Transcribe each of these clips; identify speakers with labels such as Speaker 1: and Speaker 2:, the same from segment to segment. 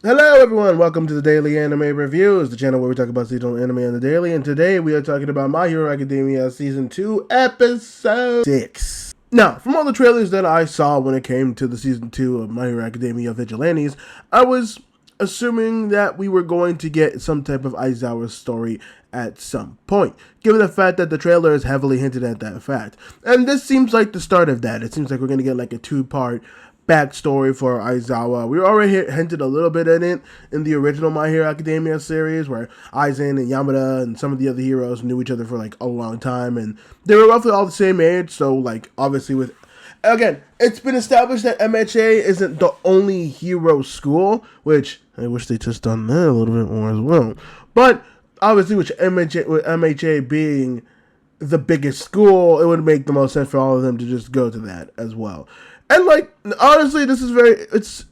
Speaker 1: Hello everyone, welcome to the Daily Anime Reviews, the channel where we talk about seasonal anime on the daily, and today we are talking about My Hero Academia Season 2, Episode 6. Now, from all the trailers that I saw when it came to the Season 2 of My Hero Academia Vigilantes, I was assuming that we were going to get some type of Aizawa story at some point, given the fact that the trailer is heavily hinted at that fact. And this seems like the start of that. It seems like we're going to get like a two-part backstory for Aizawa. We already hinted a little bit in it in the original My Hero Academia series, where Aizen and Yamada and some of the other heroes knew each other for like a long time, and they were roughly all the same age. So like obviously with, again, it's been established that MHA isn't the only hero school, which I wish they touched on that a little bit more as well. But obviously with MHA being the biggest school, it would make the most sense for all of them to just go to that as well. And like, honestly, it's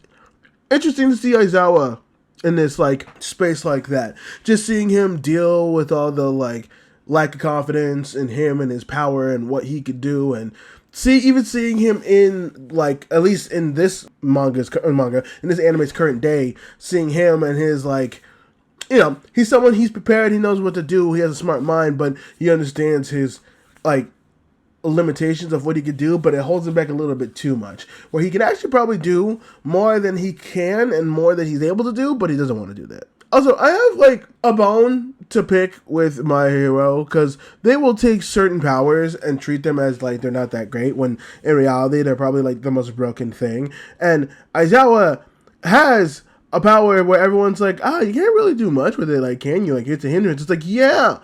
Speaker 1: interesting to see Aizawa in this like space like that. Just seeing him deal with all the like lack of confidence in him and his power and what he could do, and even seeing him in like, at least in this in this anime's current day, seeing him and his like, you know, he's someone, he's prepared, he knows what to do, he has a smart mind, but he understands his like limitations of what he could do, but it holds him back a little bit too much, where he can actually probably do more than he can and more than he's able to do, but he doesn't want to do that. Also, I have like a bone to pick with My Hero, because they will take certain powers and treat them as like they're not that great, when in reality they're probably like the most broken thing. And Aizawa has a power where everyone's like, you can't really do much with it, like, can you? Like, it's a hindrance. It's like, yeah,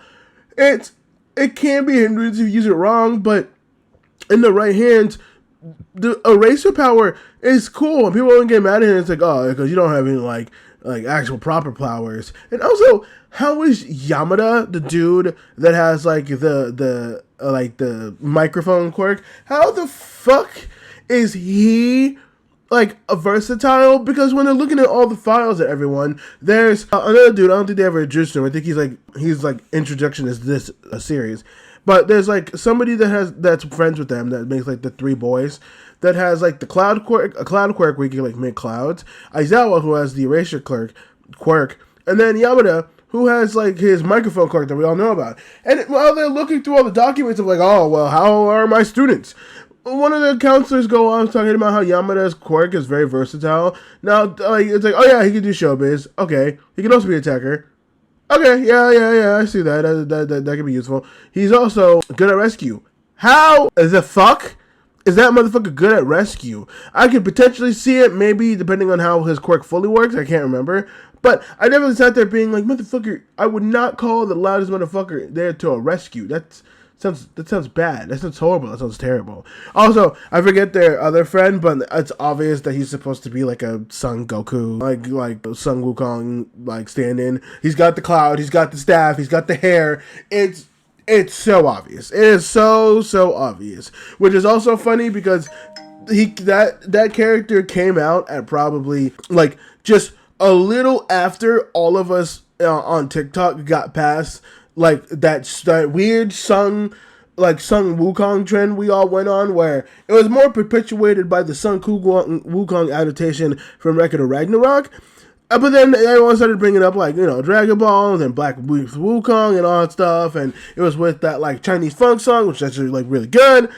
Speaker 1: it can be a hindrance if you use it wrong, but in the right hands, the eraser power is cool. And people don't get mad at it. It's like, oh, because you don't have any like actual proper powers. And also, how is Yamada, the dude that has like the microphone quirk, how the fuck is he like a versatile? Because when they're looking at all the files at everyone, there's another dude, I don't think they ever introduced him. I think he's like introduction is this a series. But there's like somebody that's friends with them that makes like the three boys that has like a cloud quirk where you can like make clouds. Aizawa, who has the erasure quirk, and then Yamada, who has like his microphone quirk that we all know about. And while they're looking through all the documents of like, oh well, how are my students? One of the counselors go on talking about how Yamada's quirk is very versatile. Now, like, it's like, oh yeah, he can do showbiz. Okay, he can also be an attacker. Okay, yeah, I see that. That can be useful. He's also good at rescue. How the fuck is that motherfucker good at rescue? I could potentially see it, maybe, depending on how his quirk fully works. I can't remember. But I never sat there being like, motherfucker, I would not call the loudest motherfucker there to a rescue. That sounds bad. That sounds horrible. That sounds terrible. Also, I forget their other friend, but it's obvious that he's supposed to be like a Son Goku, like Son Wukong, like stand-in. He's got the cloud, he's got the staff, he's got the hair. It's so obvious. It is so obvious. Which is also funny because that character came out at probably like just a little after all of us on TikTok got past like that weird Sun Wukong trend we all went on, where it was more perpetuated by the Sun Wukong adaptation from Record of Ragnarok. But then everyone started bringing up like, you know, Dragon Ball and Black Wukong and all that stuff, and it was with that like Chinese funk song, which is actually like really good.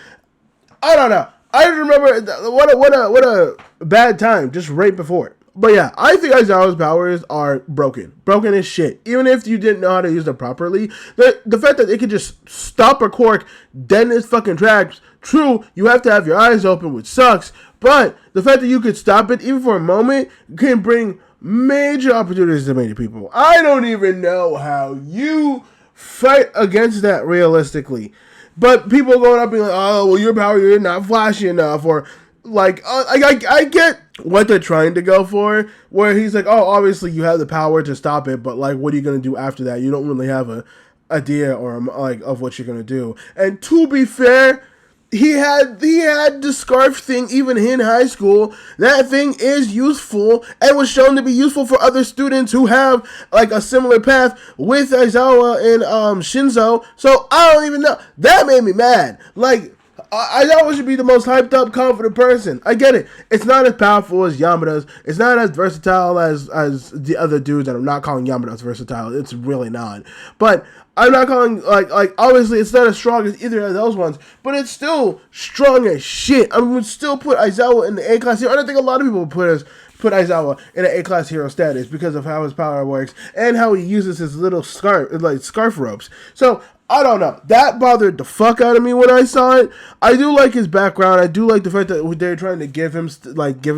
Speaker 1: I don't know. I remember what a bad time just right before it. But yeah, I think Aizawa's powers are broken as shit. Even if you didn't know how to use them properly, the fact that it could just stop a quirk dead in its fucking tracks. True, you have to have your eyes open, which sucks. But the fact that you could stop it even for a moment can bring major opportunities to many people. I don't even know how you fight against that realistically. But people going up being like, oh, well, your power, you're not flashy enough, or like, I get what they're trying to go for, where he's like, oh, obviously you have the power to stop it, but like, what are you going to do after that? You don't really have a idea or like of what you're going to do. And to be fair, he had the scarf thing even in high school. That thing is useful and was shown to be useful for other students who have like a similar path with Aizawa and Shinzo. So I don't even know. That made me mad. Like, Aizawa should be the most hyped up, confident person. I get it. It's not as powerful as Yamada's. It's not as versatile as the other dudes, and I'm not calling Yamada's versatile. It's really not. But I'm not calling, like obviously it's not as strong as either of those ones, but it's still strong as shit. I would still put Aizawa in the A-class hero. I don't think a lot of people would put Aizawa in an A-class hero status because of how his power works and how he uses his little scarf ropes. So, I don't know. That bothered the fuck out of me when I saw it. I do like his background. I do like the fact that they're trying to give him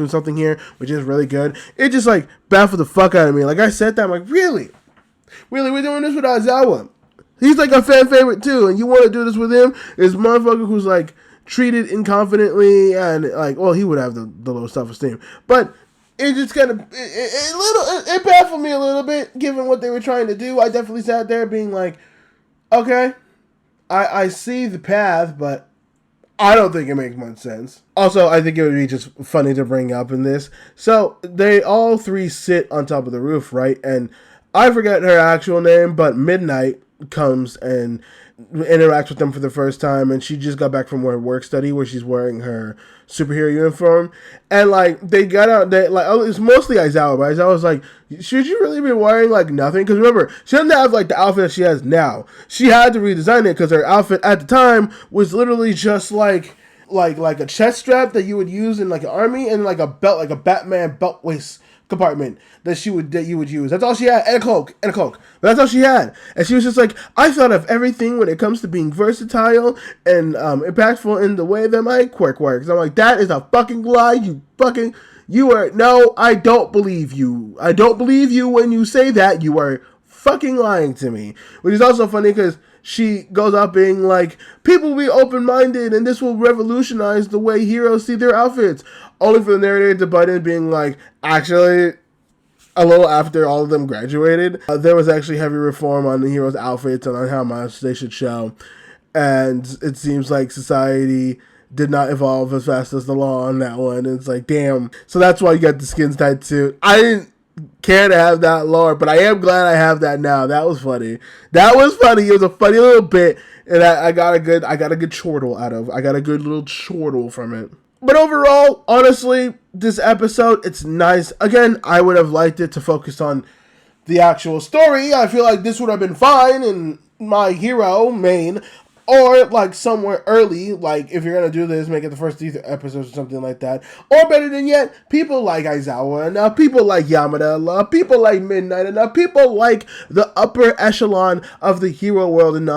Speaker 1: something here, which is really good. It just, baffled the fuck out of me. Like, I said that, I'm like, really? Really, we're doing this with Aizawa? He's, a fan favorite, too, and you want to do this with him? This motherfucker who's, treated inconfidently, and, well, he would have the low self-esteem. But it just kind of, it baffled me a little bit, given what they were trying to do. I definitely sat there being like, okay, I see the path, but I don't think it makes much sense. Also, I think it would be just funny to bring up in this. So, they all three sit on top of the roof, right? And I forget her actual name, but Midnight comes and interacts with them for the first time, and she just got back from her work study where she's wearing her superhero uniform, and they got out, it's mostly Aizawa, but Aizawa was like, should you really be wearing nothing? Because remember, she doesn't have the outfit that she has now. She had to redesign it because her outfit at the time was literally just like a chest strap that you would use in an army, and a belt, like a Batman belt waist compartment that you would use. That's all she had, and a cloak. But that's all she had. And she was just like, I thought of everything when it comes to being versatile and impactful in the way that my quirk works. I'm like, that is a fucking lie. No, I don't believe you. I don't believe you when you say that. You are fucking lying to me. Which is also funny because she goes out being like, people will be open-minded and this will revolutionize the way heroes see their outfits. Only for the narrator to butt in being like, actually, a little after all of them graduated, there was actually heavy reform on the heroes' outfits and on how much they should show. And it seems like society did not evolve as fast as the law on that one. And it's like, damn. So that's why you got the skins tied too. I didn't care to have that lore, but I am glad I have that now. That was funny. It was a funny little bit, and I got a good chortle out of. I got a good little chortle from it. But overall, honestly, this episode, it's nice. Again, I would have liked it to focus on the actual story. I feel like this would have been fine in My Hero main, or somewhere early, if you're gonna do this, make it the first 3 episodes or something like that. Or better than yet, people like Aizawa, and now people like Yamada, people like Midnight, and now people like the upper echelon of the hero world, and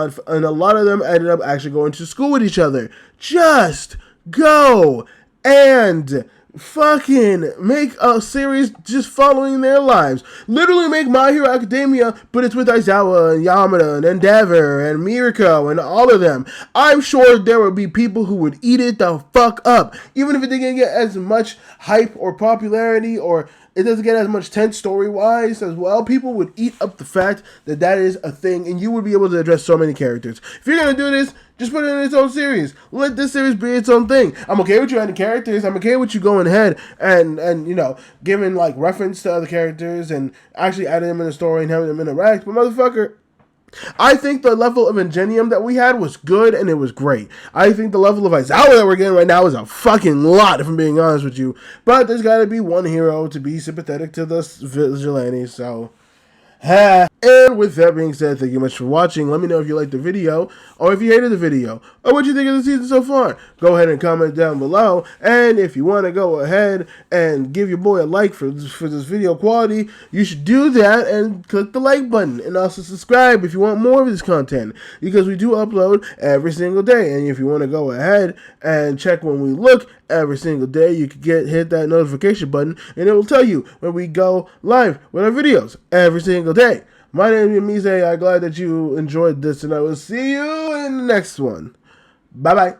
Speaker 1: a lot of them ended up actually going to school with each other. Just go and fucking make a series just following their lives. Literally make My Hero Academia, but it's with Aizawa and Yamada and Endeavor and Mirko and all of them. I'm sure there would be people who would eat it the fuck up. Even if it didn't get as much hype or popularity, or it doesn't get as much tense story-wise as well, people would eat up the fact that that is a thing, and you would be able to address so many characters. If you're going to do this, just put it in its own series. Let this series be its own thing. I'm okay with you adding characters. I'm okay with you going ahead and giving reference to other characters and actually adding them in the story and having them interact. But motherfucker, I think the level of ingenium that we had was good and it was great. I think the level of Aizawa that we're getting right now is a fucking lot, if I'm being honest with you. But there's got to be one hero to be sympathetic to the Vigilantes, so... And with that being said, thank you much for watching. Let me know if you liked the video, or if you hated the video, or what you think of the season so far. Go ahead and comment down below, and if you want to go ahead and give your boy a like for this video quality, you should do that and click the like button, and also subscribe if you want more of this content, because we do upload every single day. And if you want to go ahead and check when we look every single day, you can hit that notification button, and it will tell you when we go live with our videos every single day. My name is Mise. I'm glad that you enjoyed this, and I will see you in the next one. Bye-bye.